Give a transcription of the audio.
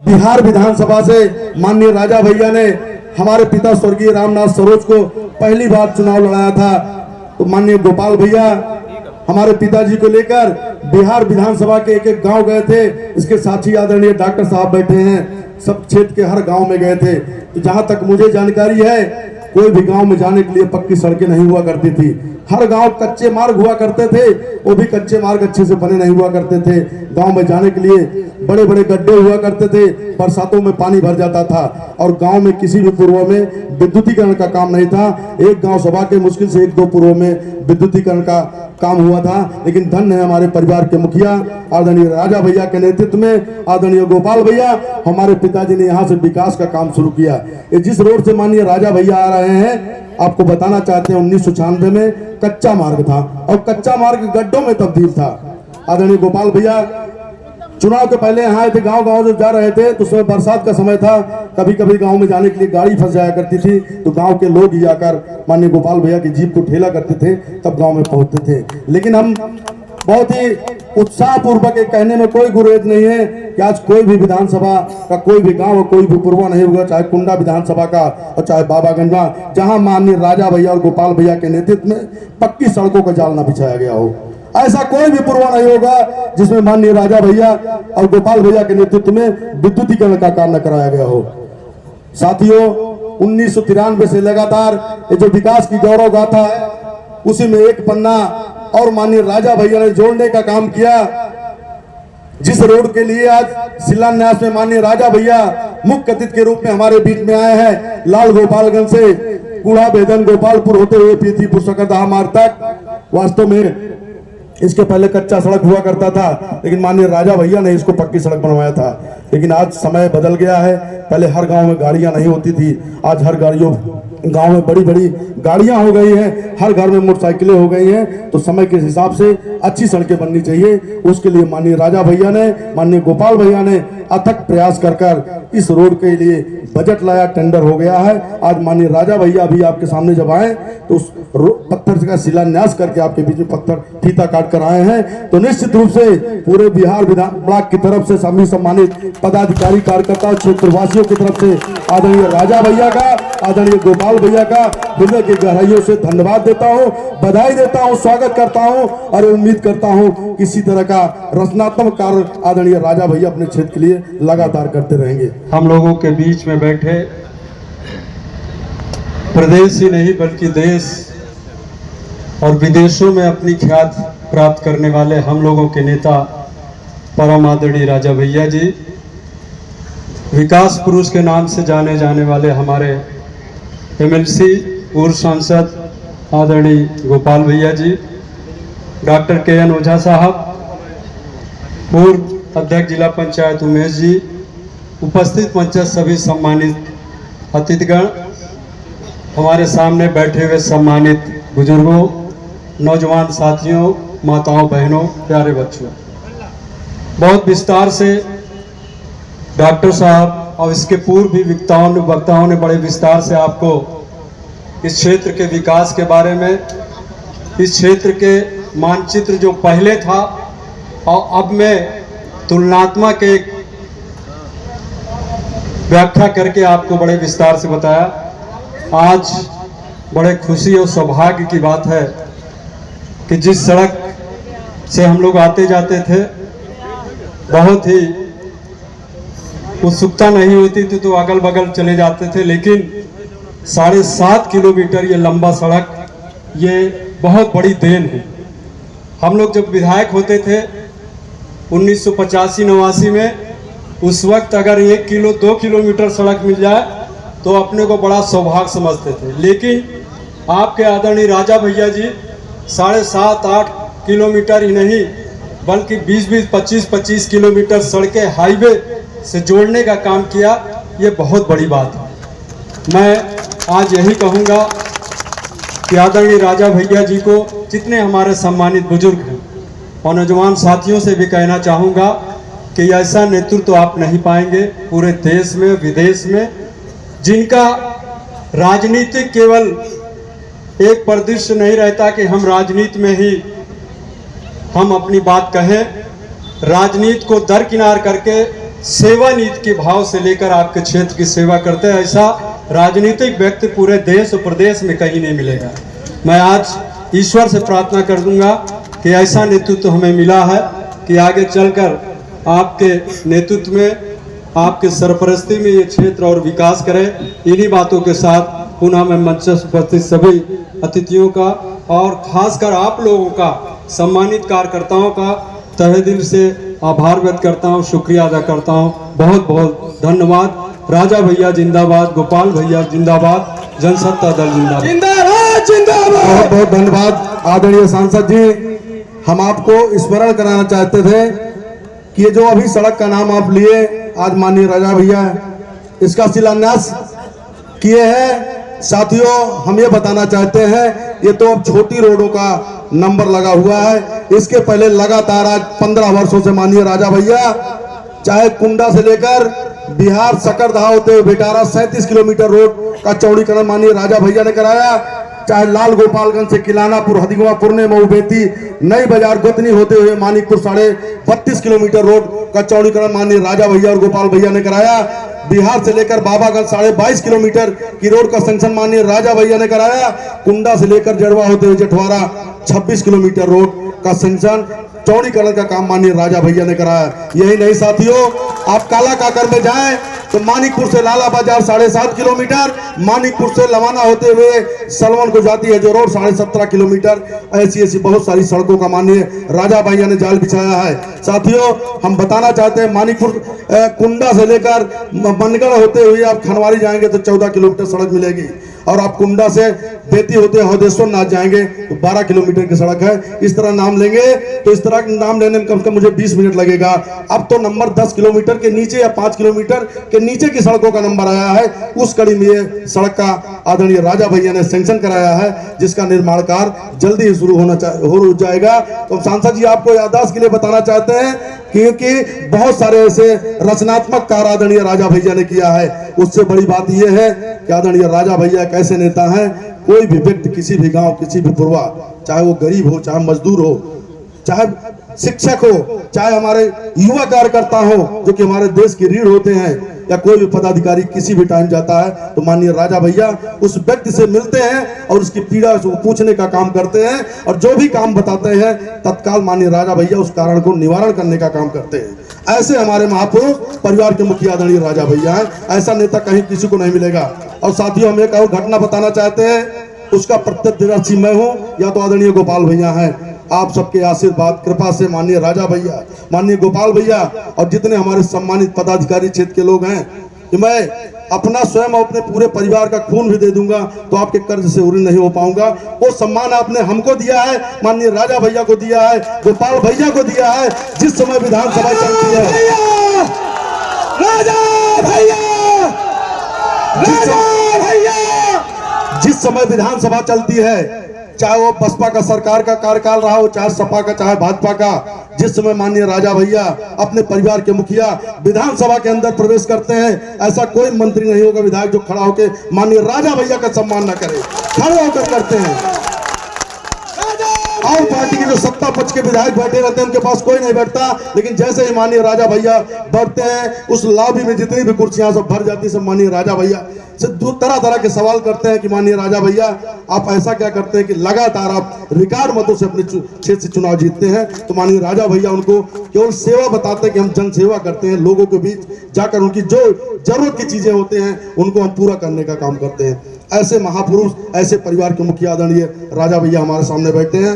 बिहार विधानसभा से माननीय राजा भैया ने हमारे पिता स्वर्गीय रामनाथ सरोज को पहली बार चुनाव लड़ाया था। तो माननीय गोपाल भैया हमारे पिताजी को लेकर बिहार विधानसभा के एक एक गांव गए थे। इसके साथी आदरणीय डॉक्टर साहब बैठे हैं, सब क्षेत्र के हर गांव में गए थे। तो जहां तक मुझे जानकारी है, कोई भी गांव में जाने के लिए पक्की सड़कें नहीं हुआ करती थी। हर गांव कच्चे मार्ग हुआ करते थे, वो भी कच्चे मार्ग अच्छे से बने नहीं हुआ करते थे। गांव में जाने के लिए बड़े बड़े गड्ढे हुआ करते थे, बरसातों में पानी भर जाता था। और गांव में किसी भी पूर्व में विद्युतीकरण का काम नहीं था। एक गांव सभा के मुश्किल से 1-2 पूर्व में विद्युतीकरण का काम हुआ था। लेकिन धन्य है हमारे परिवार के मुखिया आदरणीय राजा भैया के नेतृत्व में, आदरणीय गोपाल भैया, हमारे पिताजी ने यहाँ से विकास का काम शुरू किया। जिस रोड से माननीय राजा भैया आ रहे हैं, आपको बताना चाहते हैं 1996 में कच्चा मार्ग था और कच्चा मार्ग गड्ढों में तब्दील था। आदरणीय गोपाल भैया चुनाव के पहले यहाँ आए थे, गांव गांव जब जा रहे थे तो उसमें बरसात का समय था, कभी कभी गांव में जाने के लिए गाड़ी फंस जाया करती थी। तो गांव के लोग ही जाकर माननीय गोपाल भैया की जीप को ठेला करते थे, तब गांव में पहुंचते थे। लेकिन हम बहुत ही उत्साह पूर्वक कहने में कोई गुरेज नहीं है कि आज कोई भी विधानसभा का कोई भी गांव कोई भी पूर्वा नहीं होगा, चाहे कुंडा विधानसभा का और चाहे बाबागंज, जहां माननीय राजा भैया और गोपाल भैया के नेतृत्व में पक्की सड़कों का जाल न बिछाया गया हो। ऐसा कोई भी पूर्वा नहीं होगा जिसमें माननीय राजा भैया और गोपाल भैया के नेतृत्व में विद्युतीकरण का काम न कराया गया हो। साथियों, 1993 से लगातार ये जो विकास की गौरव गाथा है, उसी में एक पन्ना और माननीय राजा भैया ने जोड़ने का काम किया। जिस रोड के लिए आज शिलान्यास में माननीय राजा भैया मुख्य अतिथि के रूप में हमारे बीच में आए हैं, लाल गोपालगंज से कूड़ा बेदन गोपालपुर होते हुए पीथीपुर सकरदहा मार्ग तक, वास्तव में इसके पहले कच्चा सड़क हुआ करता था, लेकिन माननीय राजा भैया ने इसको पक्की सड़क बनवाया था। लेकिन आज समय बदल गया है, पहले हर गांव में गाड़ियां नहीं होती थी, आज हर गांव में बड़ी बड़ी गाड़ियां हो गई हैं, हर घर में मोटरसाइकिलें हो गई हैं। तो समय के हिसाब से अच्छी सड़कें बननी चाहिए, उसके लिए माननीय राजा भैया ने, माननीय गोपाल भैया ने अथक प्रयास कर इस रोड के लिए बजट लाया, टेंडर हो गया है। आज माननीय राजा भैया भी आपके सामने जब आए तो उस पत्थर का शिलान्यास करके आपके बीच में पत्थर फीता काट कर आए हैं। तो निश्चित रूप से पूरे बिहार विधान ब्लॉक की तरफ से सभी सम्मानित पदाधिकारी, कार्यकर्ता, क्षेत्रवासियों की तरफ से आदरणीय राजा भैया का, आदरणीय गोपाल भैया का हृदय की गहराइयों से धन्यवाद देता हूं, बधाई देता हूं, स्वागत करता हूं और उम्मीद करता हूं किसी तरह का रचनात्मक कार्य आदरणीय राजा भैया अपने क्षेत्र के लिए लगातार करते रहेंगे। हम लोगों के बीच में बैठे प्रदेश ही नहीं बल्कि देश और विदेशों में अपनी ख्याति प्राप्त करने वाले हम लोगों के नेता परम आदरणीय राजा भैया जी, विकास पुरुष के नाम से जाने जाने वाले हमारे एमएलसी पूर्व सांसद आदरणीय गोपाल भैया जी, डॉक्टर KN ओझा साहब, पूर्व अध्यक्ष जिला पंचायत उमेश जी, उपस्थित मंच सभी सम्मानित अतिथिगण, हमारे सामने बैठे हुए सम्मानित बुजुर्गों, नौजवान साथियों, माताओं, बहनों, प्यारे बच्चों, बहुत विस्तार से डॉक्टर साहब और इसके पूर्व भी वक्ताओं ने बड़े विस्तार से आपको इस क्षेत्र के विकास के बारे में, इस क्षेत्र के मानचित्र जो पहले था और अब में तुलनात्मक एक व्याख्या करके आपको बड़े विस्तार से बताया। आज बड़े खुशी और सौभाग्य की बात है कि जिस सड़क से हम लोग आते जाते थे, बहुत ही उत्सुकता नहीं होती थी तो अगल बगल चले जाते थे, लेकिन 7.5 किलोमीटर ये लंबा सड़क, ये बहुत बड़ी देन है। हम लोग जब विधायक होते थे 1985-89 में, उस वक्त अगर 1-2 किलोमीटर सड़क मिल जाए तो अपने को बड़ा सौभाग्य समझते थे। लेकिन आपके आदरणीय राजा भैया जी 7.5-8 किलोमीटर ही नहीं बल्कि 20-20, 25-25 किलोमीटर सड़कें हाईवे से जोड़ने का काम किया। ये बहुत बड़ी बात है। मैं आज यही कहूँगा कि आदरणीय राजा भैया जी को, जितने हमारे सम्मानित बुजुर्ग हैं और नौजवान साथियों से भी कहना चाहूँगा कि ऐसा नेतृत्व तो आप नहीं पाएंगे पूरे देश में विदेश में, जिनका राजनीतिक केवल एक परिदृश्य नहीं रहता कि हम राजनीति में ही हम अपनी बात कहें। राजनीति को दरकिनार करके सेवा नीति के भाव से लेकर आपके क्षेत्र की सेवा करते हैं। ऐसा राजनीतिक व्यक्ति पूरे देश और प्रदेश में कहीं नहीं मिलेगा। मैं आज ईश्वर से प्रार्थना कर दूंगा कि ऐसा नेतृत्व हमें मिला है कि आगे चलकर आपके नेतृत्व में, आपके सरपरस्ती में ये क्षेत्र और विकास करे। इन्हीं बातों के साथ पुनः मैं मंच से उपस्थित सभी अतिथियों का और खासकर आप लोगों का, सम्मानित कार्यकर्ताओं का तहे दिल से आभार व्यक्त करता हूँ, शुक्रिया अदा करता हूँ। बहुत बहुत धन्यवाद। राजा भैया जिंदाबाद, गोपाल भैया जिंदाबाद, जनसत्ता दल जिंदाबाद। जिंदाबाद जिंदाबाद। बहुत बहुत धन्यवाद आदरणीय सांसद जी। हम आपको स्मरण कराना चाहते थे कि ये जो अभी सड़क का नाम आप लिए, आज माननीय राजा भैया इसका शिलान्यास किए हैं। साथियों, हम ये बताना चाहते हैं, ये तो अब छोटी रोडों का नंबर लगा हुआ है। इसके पहले लगातार आज 15 वर्षों से माननीय राजा भैया, चाहे कुंडा से लेकर बिहार सकरदहा होते हुए बेटारा 37 किलोमीटर रोड का चौड़ीकरण माननीय राजा भैया ने कराया, चाहे लाल गोपालगंज से किलानापुर, हदिगवा, पुरने, मऊ, बेती, नई बाजार, गोतनी होते हुए मानिकपुर 32.5 किलोमीटर रोड का चौड़ीकरण माननीय राजा भैया और गोपाल भैया ने कराया। बिहार से लेकर बाबागंज 22.5 किलोमीटर की रोड का सेंक्शन माननीय राजा भैया ने कराया। कुंडा से लेकर जड़वा होते हुए जेठवारा 26 किलोमीटर रोड का सेंक्शन, चौड़ीकरण का काम माननीय राजा भैया ने कराया। यही नहीं साथियों, आप काला काकर में जाएं तो मानिकपुर से लाला बाजार 7.5 किलोमीटर, मानिकपुर से लवाना होते हुए सलवन को जाती है जो रोड 17.5 किलोमीटर। ऐसी बहुत सारी सड़कों का माननीय राजा भैया ने जाल बिछाया है। साथियों, हम बताना चाहते हैं, मानिकपुर कुंडा से लेकर मनगढ़ होते हुए आप खनवारी जाएंगे तो 14 किलोमीटर सड़क मिलेगी, और आप कुंडा से बेती होते हौदेश्वर नाथ जाएंगे तो 12 किलोमीटर की सड़क है। इस तरह नाम लेंगे तो इस तरह नाम लेने में कम से कम मुझे 20 मिनट लगेगा। अब तो नंबर 10 किलोमीटर के नीचे या 5 किलोमीटर के नीचे की सड़कों का नंबर आया है। उस कड़ी में ये सड़क का आदरणीय राजा भैया ने सेंक्शन कराया है, जिसका निर्माण कार्य जल्दी ही शुरू हो जाएगा। तो सांसद जी, आपको याददाश्त के लिए बताना चाहते हैं क्योंकि बहुत सारे ऐसे रचनात्मक कार्य आदरणीय राजा भैया ने किया है। उससे बड़ी बात यह है कि आदरणीय राजा भैया एक ऐसे नेता हैं, कोई भी व्यक्ति किसी भी गांव, किसी भी पुरवा, चाहे वो गरीब हो, चाहे मजदूर हो, चाहे शिक्षक हो, चाहे हमारे युवा कार्यकर्ता हो जो कि हमारे देश की रीढ़ होते हैं, या कोई भी पदाधिकारी किसी भी टाइम जाता है तो माननीय राजा भैया उस व्यक्ति से मिलते हैं और उसकी पीड़ा को पूछने का काम करते हैं, और जो भी काम बताते हैं तत्काल माननीय राजा भैया उस कारण को निवारण करने का काम करते हैं। ऐसे हमारे महापुरुष परिवार के मुखिया आदरणीय राजा भैया हैं। ऐसा नेता कहीं किसी को नहीं मिलेगा। और साथियों, हम एक और घटना बताना चाहते हैं, उसका प्रत्यक्षदर्शी मैं हूँ या तो आदरणीय गोपाल भैया हैं। आप सबके आशीर्वाद कृपा से माननीय राजा भैया, माननीय गोपाल भैया और जितने हमारे सम्मानित पदाधिकारी क्षेत्र के लोग हैं, कि मैं अपना स्वयं अपने पूरे परिवार का खून भी दे दूंगा तो आपके कर्ज से उरी नहीं हो पाऊंगा। वो सम्मान आपने हमको दिया है, माननीय राजा भैया को दिया है, गोपाल भैया को दिया है। जिस समय विधानसभा चलती है, राजा भैया, जिस समय विधानसभा चलती है, चाहे वो बसपा का सरकार का कार्यकाल रहा हो, चाहे सपा का, चाहे भाजपा का, जिस समय माननीय राजा भैया अपने परिवार के मुखिया विधानसभा के अंदर प्रवेश करते हैं, ऐसा कोई मंत्री नहीं होगा, विधायक जो खड़ा होकर माननीय राजा भैया का सम्मान न करे, खड़े होकर करते हैं। और पार्टी के जो सत्ता पक्ष के विधायक बैठे रहते हैं उनके पास कोई नहीं बैठता, लेकिन जैसे ही माननीय राजा भैया बढ़ते हैं उस लॉबी में जितनी भी कुर्सियां सब भर जाती है, सब माननीय राजा भैया से तरह तरह के सवाल करते हैं कि माननीय राजा भैया आप ऐसा क्या करते हैं कि लगातार आप रिकॉर्ड मतों से अपने क्षेत्र से चुनाव जीतते हैं। तो माननीय राजा भैया उनको केवल सेवा बताते हैं कि हम जन सेवा करते हैं, लोगों के बीच जाकर उनकी जो जरूरत की चीजें होते हैं उनको हम पूरा करने का काम करते हैं। ऐसे महापुरुष, ऐसे परिवार के मुखिया आदरणीय राजा भैया हमारे सामने बैठे हैं।